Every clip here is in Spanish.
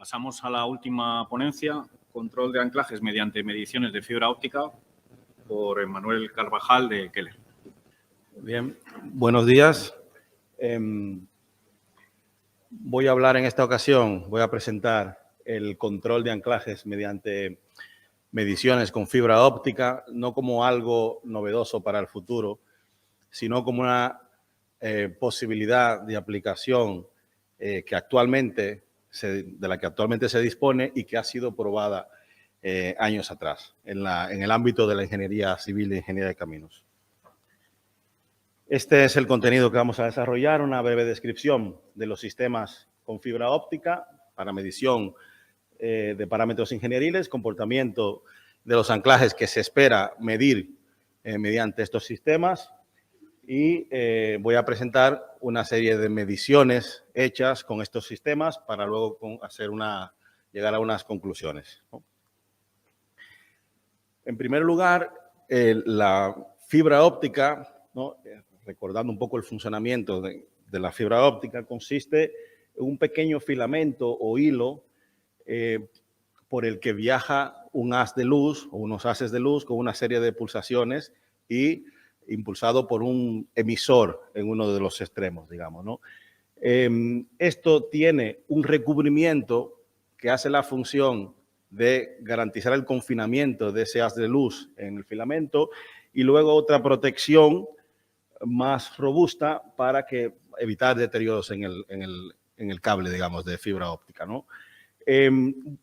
Pasamos a la última ponencia, control de anclajes mediante mediciones de fibra óptica, por Manuel Carvajal de Keller. Bien, buenos días. Voy a hablar en esta ocasión, voy a presentar el control de anclajes mediante mediciones con fibra óptica, no como algo novedoso para el futuro, sino como una posibilidad de aplicación de la que actualmente se dispone y que ha sido probada años atrás en el ámbito de la ingeniería civil y ingeniería de caminos. Este es el contenido que vamos a desarrollar, una breve descripción de los sistemas con fibra óptica para medición de parámetros ingenieriles, comportamiento de los anclajes que se espera medir mediante estos sistemas y voy a presentar una serie de mediciones hechas con estos sistemas para luego llegar a unas conclusiones, ¿no? En primer lugar, la fibra óptica, ¿no? Recordando un poco el funcionamiento de la fibra óptica, consiste en un pequeño filamento o hilo por el que viaja un haz de luz o unos haces de luz con una serie de pulsaciones y impulsado por un emisor en uno de los extremos, digamos, ¿no? Esto tiene un recubrimiento que hace la función de garantizar el confinamiento de ese haz de luz en el filamento y luego otra protección más robusta para evitar deterioros en el cable, digamos, de fibra óptica, ¿no? En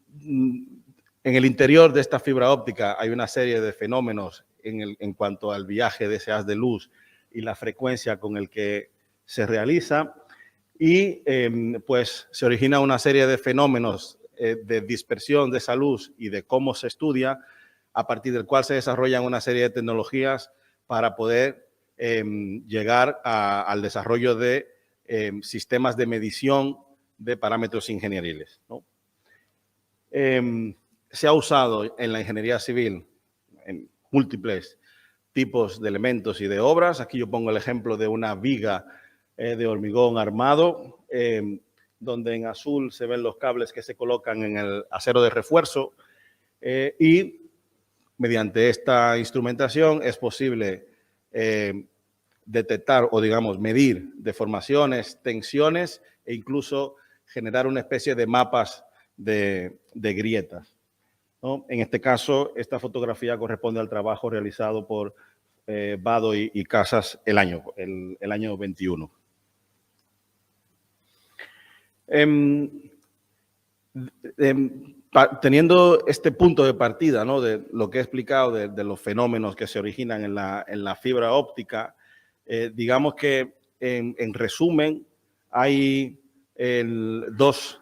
el interior de esta fibra óptica hay una serie de fenómenos en cuanto al viaje de ese haz de luz y la frecuencia con el que se realiza y pues se origina una serie de fenómenos de dispersión de esa luz y de cómo se estudia, a partir del cual se desarrollan una serie de tecnologías para poder llegar al desarrollo de sistemas de medición de parámetros ingenieriles, ¿no? Se ha usado en la ingeniería civil en múltiples tipos de elementos y de obras. Aquí yo pongo el ejemplo de una viga de hormigón armado, donde en azul se ven los cables que se colocan en el acero de refuerzo y mediante esta instrumentación es posible detectar o, digamos, medir deformaciones, tensiones e incluso generar una especie de mapas de grietas, ¿no? En este caso, esta fotografía corresponde al trabajo realizado por Vado y Casas el año 21. Teniendo este punto de partida, ¿no?, de lo que he explicado de los fenómenos que se originan en la fibra óptica, digamos que en resumen hay dos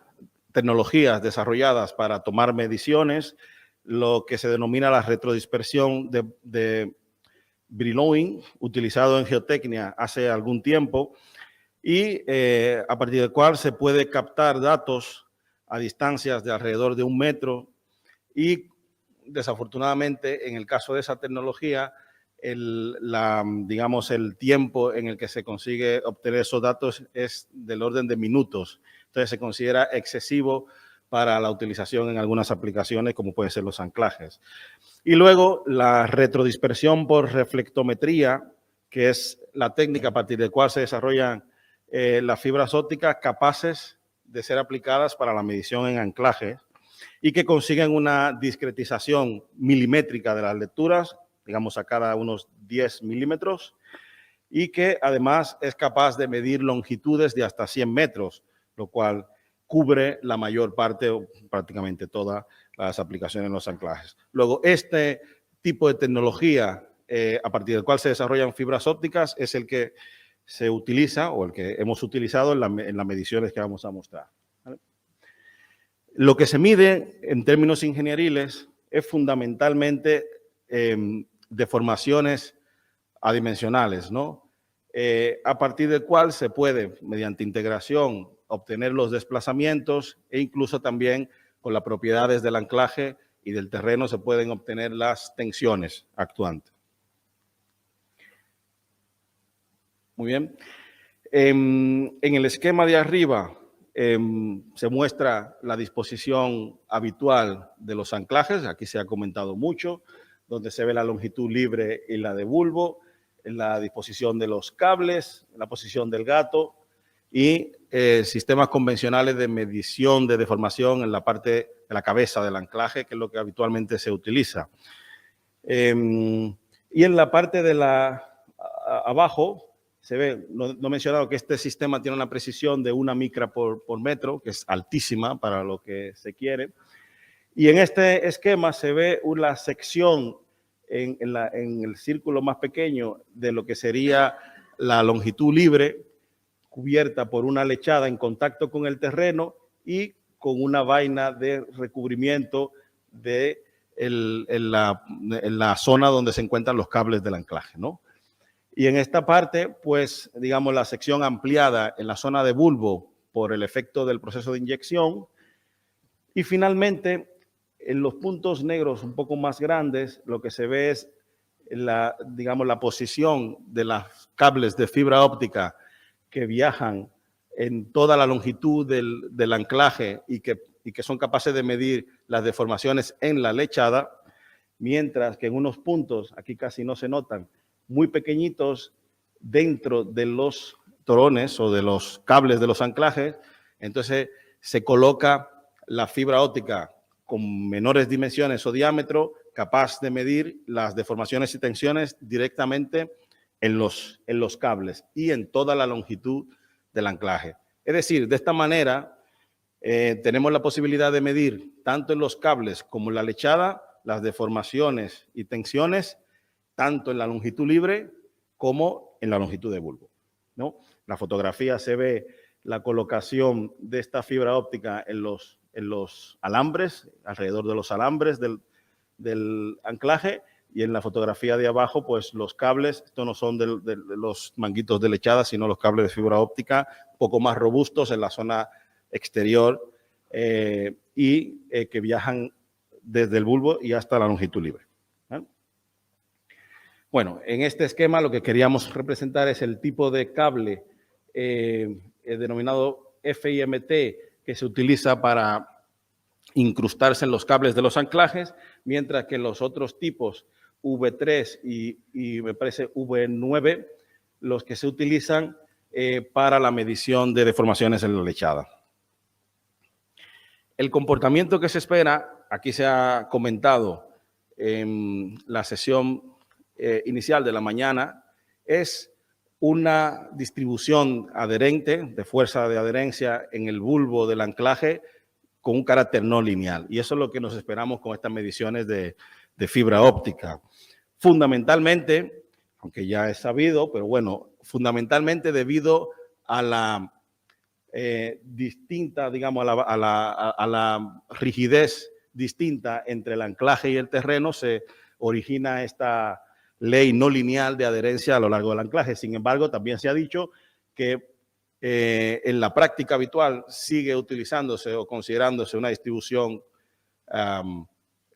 tecnologías desarrolladas para tomar mediciones, lo que se denomina la retrodispersión de Brillouin, utilizado en geotecnia hace algún tiempo, y a partir del cual se puede captar datos a distancias de alrededor de 1 metro y desafortunadamente en el caso de esa tecnología digamos, el tiempo en el que se consigue obtener esos datos es del orden de minutos. Entonces se considera excesivo para la utilización en algunas aplicaciones como pueden ser los anclajes. Y luego la retrodispersión por reflectometría, que es la técnica a partir de la cual se desarrollan las fibras ópticas capaces de ser aplicadas para la medición en anclajes y que consiguen una discretización milimétrica de las lecturas, digamos a cada unos 10 milímetros, y que además es capaz de medir longitudes de hasta 100 metros, lo cual cubre la mayor parte o prácticamente todas las aplicaciones en los anclajes. Luego, este tipo de tecnología a partir del cual se desarrollan fibras ópticas es el que se utiliza o el que hemos utilizado en las mediciones que vamos a mostrar, ¿vale? Lo que se mide en términos ingenieriles es fundamentalmente deformaciones adimensionales, ¿no? A partir del cual se puede, mediante integración, obtener los desplazamientos e incluso también con las propiedades del anclaje y del terreno se pueden obtener las tensiones actuantes. Muy bien. En el esquema de arriba Se muestra la disposición habitual de los anclajes, aquí se ha comentado mucho, donde se ve la longitud libre y la de bulbo, la disposición de los cables, la posición del gato y sistemas convencionales de medición de deformación en la parte de la cabeza del anclaje, que es lo que habitualmente se utiliza. Y en la parte de abajo se ve, no he mencionado que este sistema tiene una precisión de 1 micra por metro, que es altísima para lo que se quiere. Y en este esquema se ve una sección en el círculo más pequeño de lo que sería la longitud libre, cubierta por una lechada en contacto con el terreno y con una vaina de recubrimiento en la zona donde se encuentran los cables del anclaje, ¿no? Y en esta parte, pues, digamos, la sección ampliada en la zona de bulbo por el efecto del proceso de inyección. Y finalmente, en los puntos negros un poco más grandes, lo que se ve es digamos, la posición de los cables de fibra óptica que viajan en toda la longitud del anclaje y que son capaces de medir las deformaciones en la lechada, mientras que en unos puntos, aquí casi no se notan, muy pequeñitos dentro de los torones o de los cables de los anclajes, entonces se coloca la fibra óptica con menores dimensiones o diámetro, capaz de medir las deformaciones y tensiones directamente en los cables y en toda la longitud del anclaje. Es decir, de esta manera tenemos la posibilidad de medir tanto en los cables como en la lechada las deformaciones y tensiones, tanto en la longitud libre como en la longitud de bulbo, ¿no? La fotografía se ve la colocación de esta fibra óptica en los alambres, alrededor de los alambres del anclaje, y en la fotografía de abajo, pues los cables, estos no son de los manguitos de lechada, sino los cables de fibra óptica, un poco más robustos en la zona exterior que viajan desde el bulbo y hasta la longitud libre. Bueno, en este esquema lo que queríamos representar es el tipo de cable denominado FIMT que se utiliza para incrustarse en los cables de los anclajes, mientras que los otros tipos V3 y me parece V9, los que se utilizan para la medición de deformaciones en la lechada. El comportamiento que se espera, aquí se ha comentado en la sesión inicial de la mañana, es una distribución adherente, de fuerza de adherencia en el bulbo del anclaje con un carácter no lineal. Y eso es lo que nos esperamos con estas mediciones de fibra óptica. Fundamentalmente, aunque ya es sabido, pero bueno, fundamentalmente debido a la distinta, digamos, a la rigidez distinta entre el anclaje y el terreno, se origina esta ley no lineal de adherencia a lo largo del anclaje. Sin embargo, también se ha dicho que en la práctica habitual sigue utilizándose o considerándose una distribución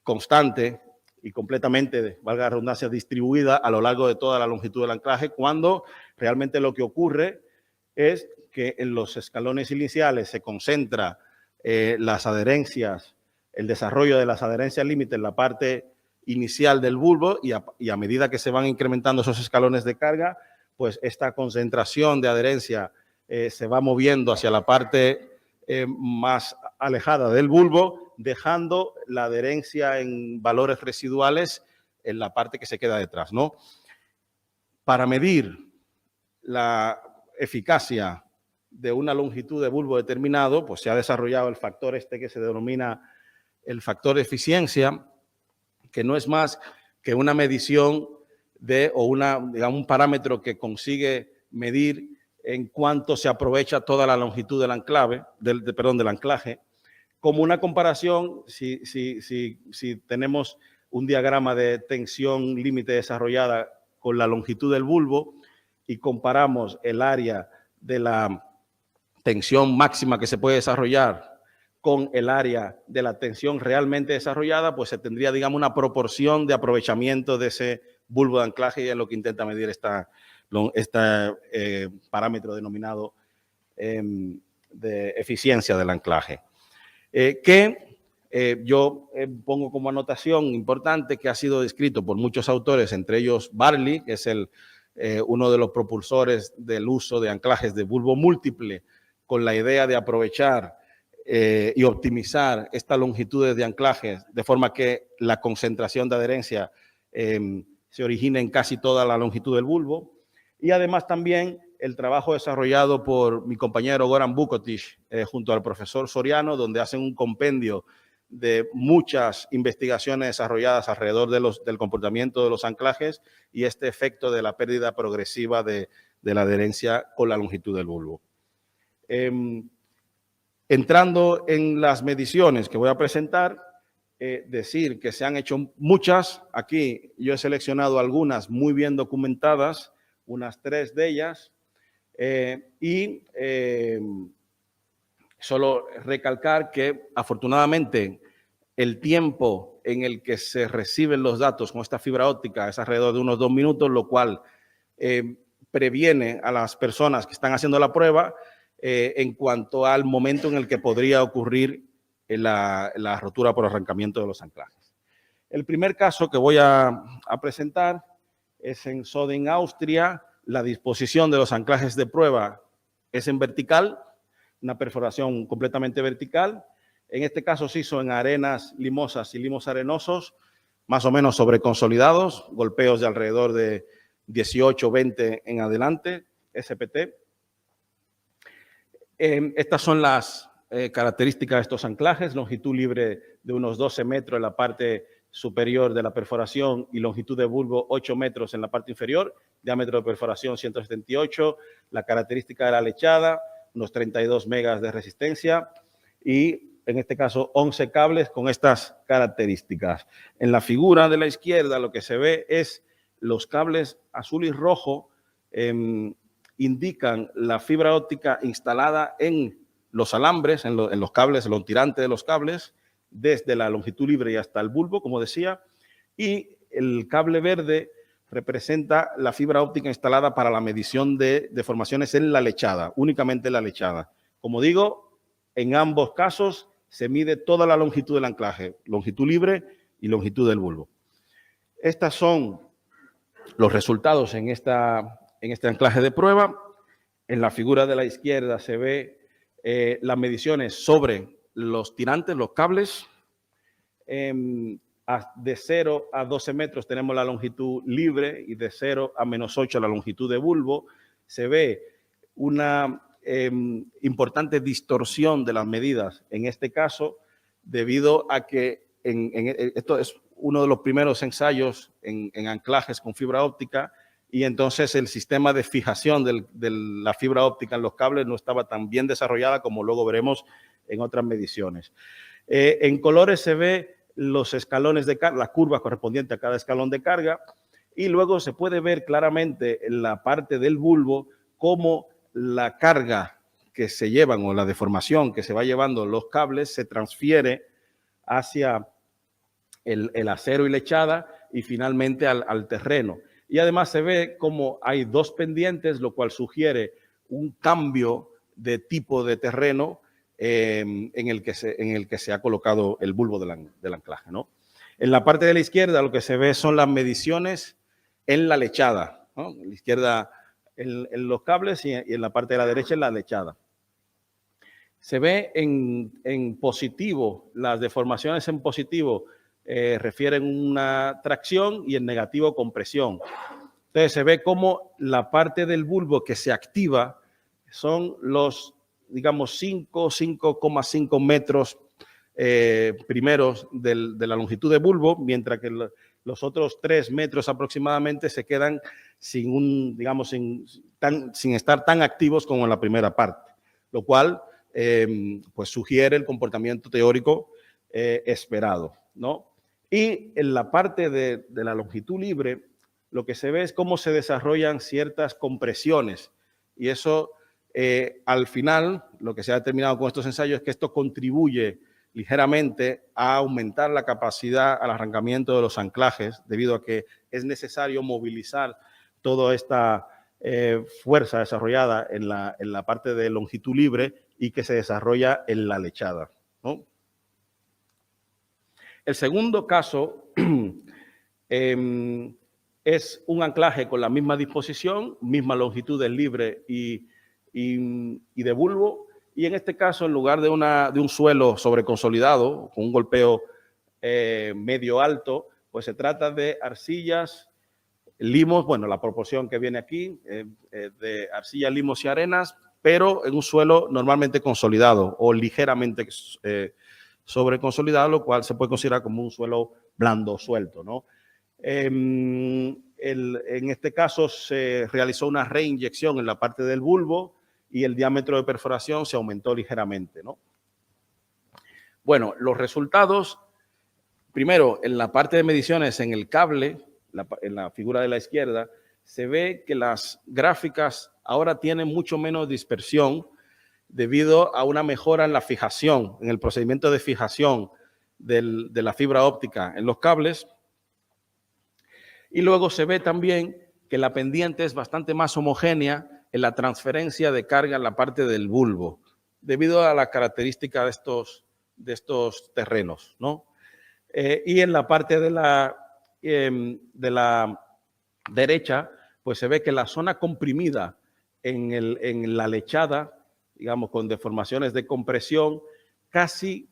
constante y completamente, valga la redundancia, distribuida a lo largo de toda la longitud del anclaje, cuando realmente lo que ocurre es que en los escalones iniciales se concentra las adherencias, el desarrollo de las adherencias límite en la parte inicial del bulbo y a medida que se van incrementando esos escalones de carga, pues esta concentración de adherencia se va moviendo hacia la parte más alejada del bulbo, dejando la adherencia en valores residuales en la parte que se queda detrás, ¿no? Para medir la eficacia de una longitud de bulbo determinado, pues se ha desarrollado el factor que se denomina el factor de eficiencia, que no es más que una medición digamos, un parámetro que consigue medir en cuánto se aprovecha toda la longitud del anclaje, como una comparación, si tenemos un diagrama de tensión límite desarrollada con la longitud del bulbo y comparamos el área de la tensión máxima que se puede desarrollar con el área de la tensión realmente desarrollada, pues se tendría, digamos, una proporción de aprovechamiento de ese bulbo de anclaje, y es lo que intenta medir este parámetro denominado eficiencia del anclaje. Yo pongo como anotación importante que ha sido descrito por muchos autores, entre ellos Barley, que es uno de los propulsores del uso de anclajes de bulbo múltiple, con la idea de aprovechar y optimizar estas longitudes de anclajes de forma que la concentración de adherencia se origine en casi toda la longitud del bulbo. Y además también el trabajo desarrollado por mi compañero Goran Vukotic junto al profesor Soriano, donde hacen un compendio de muchas investigaciones desarrolladas alrededor del comportamiento de los anclajes y este efecto de la pérdida progresiva de la adherencia con la longitud del bulbo. Entrando en las mediciones que voy a presentar, decir que se han hecho muchas. Aquí yo he seleccionado algunas muy bien documentadas, unas 3 de ellas, solo recalcar que afortunadamente el tiempo en el que se reciben los datos con esta fibra óptica es alrededor de unos 2 minutos, lo cual previene a las personas que están haciendo la prueba en cuanto al momento en el que podría ocurrir la rotura por arrancamiento de los anclajes. El primer caso que voy a presentar es en Soding, Austria. La disposición de los anclajes de prueba es en vertical, una perforación completamente vertical. En este caso se hizo en arenas limosas y limos arenosos, más o menos sobreconsolidados, golpeos de alrededor de 18, 20 en adelante, SPT. Estas son las características de estos anclajes: longitud libre de unos 12 metros en la parte superior de la perforación y longitud de bulbo 8 metros en la parte inferior, diámetro de perforación 178, la característica de la lechada, unos 32 megas de resistencia y en este caso 11 cables con estas características. En la figura de la izquierda lo que se ve es los cables azul y rojo indican la fibra óptica instalada en los alambres, en los cables, en los tirantes de los cables, desde la longitud libre y hasta el bulbo, como decía, y el cable verde representa la fibra óptica instalada para la medición de deformaciones en la lechada, únicamente en la lechada. Como digo, en ambos casos se mide toda la longitud del anclaje, longitud libre y longitud del bulbo. Estos son los resultados en este anclaje de prueba. En la figura de la izquierda se ve las mediciones sobre los tirantes, los cables. De 0 a 12 metros tenemos la longitud libre y de 0 a menos 8 la longitud de bulbo. Se ve una importante distorsión de las medidas en este caso, debido a que esto es uno de los primeros ensayos en anclajes con fibra óptica, y entonces el sistema de fijación de la fibra óptica en los cables no estaba tan bien desarrollada como luego veremos en otras mediciones. En colores se ve los escalones de carga, la curva correspondiente a cada escalón de carga, y luego se puede ver claramente en la parte del bulbo cómo la carga que se llevan o la deformación que se va llevando los cables se transfiere hacia el acero y lechada y finalmente al terreno. Y además se ve como hay 2 pendientes, lo cual sugiere un cambio de tipo de terreno en el que se ha colocado el bulbo del anclaje, ¿no? En la parte de la izquierda lo que se ve son las mediciones en la lechada, ¿no? En la izquierda en los cables y en la parte de la derecha en la lechada. Se ve en positivo, las deformaciones en positivo refieren una tracción y en negativo compresión. Entonces se ve como la parte del bulbo que se activa son los, digamos, 5,5 metros primeros de la longitud de bulbo, mientras que los otros 3 metros aproximadamente se quedan sin estar tan activos como en la primera parte, lo cual pues sugiere el comportamiento teórico esperado, ¿no? Y en la parte de la longitud libre, lo que se ve es cómo se desarrollan ciertas compresiones, y eso al final, lo que se ha determinado con estos ensayos es que esto contribuye ligeramente a aumentar la capacidad al arrancamiento de los anclajes, debido a que es necesario movilizar toda esta fuerza desarrollada en la parte de longitud libre y que se desarrolla en la lechada, ¿no? El segundo caso es un anclaje con la misma disposición, misma longitud del libre y de bulbo, y en este caso, en lugar de un suelo sobreconsolidado, con un golpeo medio alto, pues se trata de arcillas, limos, bueno, la proporción que viene aquí, de arcillas, limos y arenas, pero en un suelo normalmente consolidado o ligeramente sobreconsolidado, lo cual se puede considerar como un suelo blando, suelto, ¿no? En este caso se realizó una reinyección en la parte del bulbo y el diámetro de perforación se aumentó ligeramente, ¿no? Bueno, los resultados, primero, en la parte de mediciones en el cable, en la figura de la izquierda, se ve que las gráficas ahora tienen mucho menos dispersión debido a una mejora en la fijación, en el procedimiento de fijación de la fibra óptica en los cables. Y luego se ve también que la pendiente es bastante más homogénea en la transferencia de carga en la parte del bulbo, debido a la característica de estos terrenos, ¿no? Y en la parte de la derecha, pues se ve que la zona comprimida en la lechada, digamos, con deformaciones de compresión, casi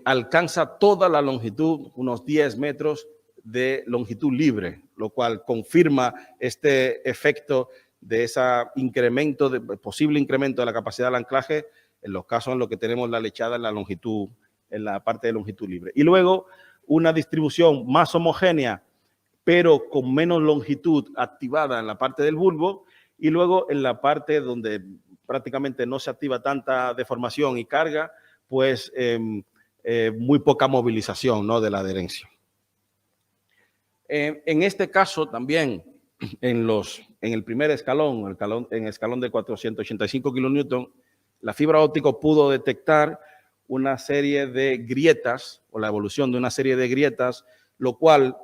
alcanza toda la longitud, unos 10 metros de longitud libre, lo cual confirma este efecto de ese incremento, posible incremento de la capacidad del anclaje en los casos en los que tenemos la lechada en la longitud, en la parte de longitud libre. Y luego una distribución más homogénea, pero con menos longitud activada en la parte del bulbo, y luego en la parte donde prácticamente no se activa tanta deformación y carga, pues muy poca movilización, ¿no?, de la adherencia. En este caso también, en el primer escalón, en el escalón de 485 kilonewton, la fibra óptica pudo detectar una serie de grietas, o la evolución de una serie de grietas, lo cual,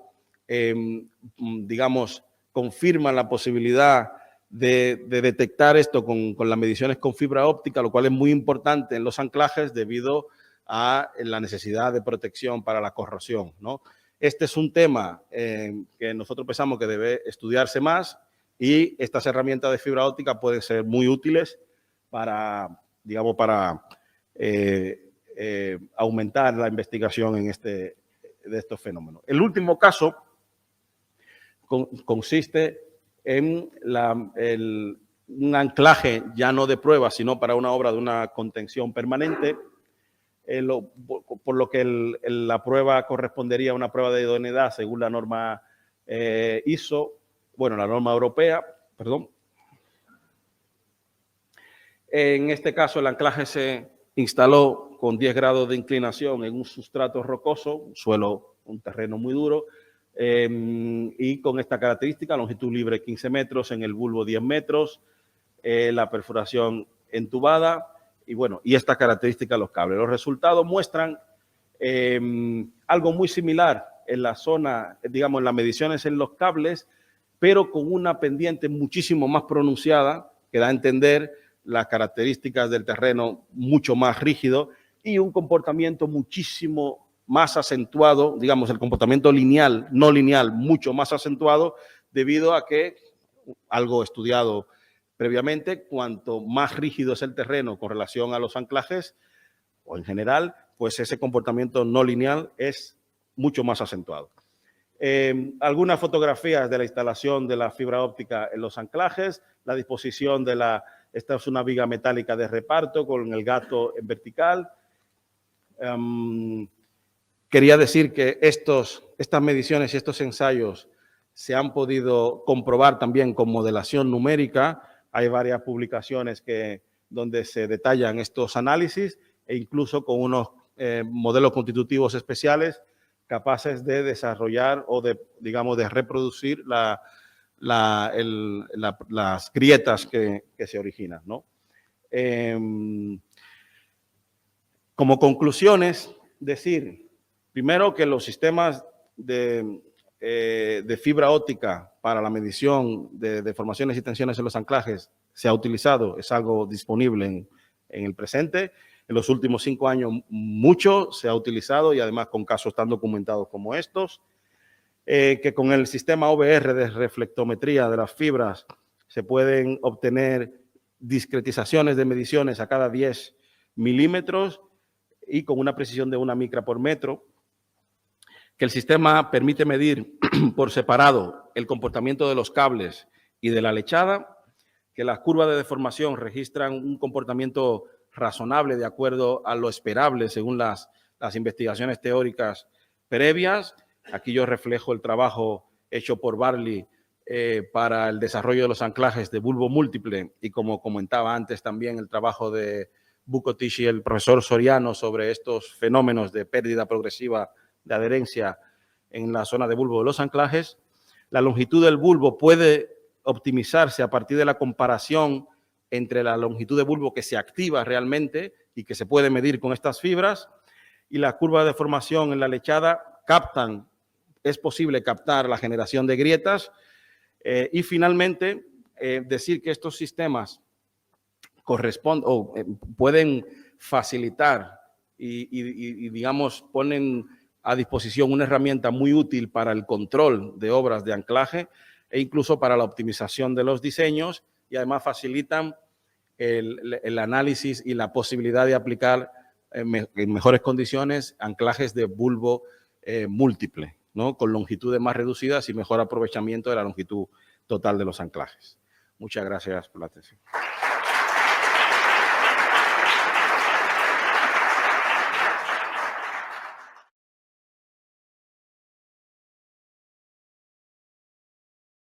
digamos, confirma la posibilidad de detectar esto con las mediciones con fibra óptica, lo cual es muy importante en los anclajes debido a la necesidad de protección para la corrosión, ¿no? Este es un tema que nosotros pensamos que debe estudiarse más, y estas herramientas de fibra óptica pueden ser muy útiles para, digamos, para aumentar la investigación de estos fenómenos. El último caso consiste en un anclaje ya no de prueba, sino para una obra de una contención permanente, por lo que la prueba correspondería a una prueba de idoneidad según la norma ISO, bueno, la norma europea, perdón. En este caso, el anclaje se instaló con 10 grados de inclinación en un sustrato rocoso, un terreno muy duro, y con esta característica, longitud libre 15 metros, en el bulbo 10 metros, la perforación entubada, y bueno, y esta característica de los cables. Los resultados muestran algo muy similar en la zona, digamos, en las mediciones en los cables, pero con una pendiente muchísimo más pronunciada, que da a entender las características del terreno mucho más rígido y un comportamiento muchísimo más acentuado, digamos, el comportamiento lineal, no lineal, mucho más acentuado, debido a que, algo estudiado previamente, cuanto más rígido es el terreno con relación a los anclajes, o en general, pues ese comportamiento no lineal es mucho más acentuado. Algunas fotografías de la instalación de la fibra óptica en los anclajes, la disposición esta es una viga metálica de reparto con el gato en vertical. Quería decir que estas mediciones y estos ensayos se han podido comprobar también con modelación numérica. Hay varias publicaciones donde se detallan estos análisis, e incluso con unos modelos constitutivos especiales capaces de desarrollar o digamos, de reproducir las grietas que se originan, ¿no? Como conclusiones, decir, primero, que los sistemas de fibra óptica para la medición de deformaciones y tensiones en los anclajes se ha utilizado, es algo disponible en el presente. En los últimos 5 años mucho se ha utilizado y además con casos tan documentados como estos, que con el sistema OBR de reflectometría de las fibras se pueden obtener discretizaciones de mediciones a cada 10 milímetros y con una precisión de 1 micra por metro, que el sistema permite medir por separado el comportamiento de los cables y de la lechada, que las curvas de deformación registran un comportamiento razonable de acuerdo a lo esperable según las investigaciones teóricas previas. Aquí yo reflejo el trabajo hecho por Barley para el desarrollo de los anclajes de bulbo múltiple y, como comentaba antes, también el trabajo de Vukotic y el profesor Soriano sobre estos fenómenos de pérdida progresiva de adherencia en la zona de bulbo de los anclajes. La longitud del bulbo puede optimizarse a partir de la comparación entre la longitud de bulbo que se activa realmente y que se puede medir con estas fibras y la curva de deformación en la lechada es posible captar la generación de grietas y finalmente decir que estos sistemas pueden facilitar y digamos ponen a disposición una herramienta muy útil para el control de obras de anclaje e incluso para la optimización de los diseños y además facilitan el análisis y la posibilidad de aplicar en mejores condiciones anclajes de bulbo múltiple, ¿no? Con longitudes más reducidas y mejor aprovechamiento de la longitud total de los anclajes. Muchas gracias por la atención.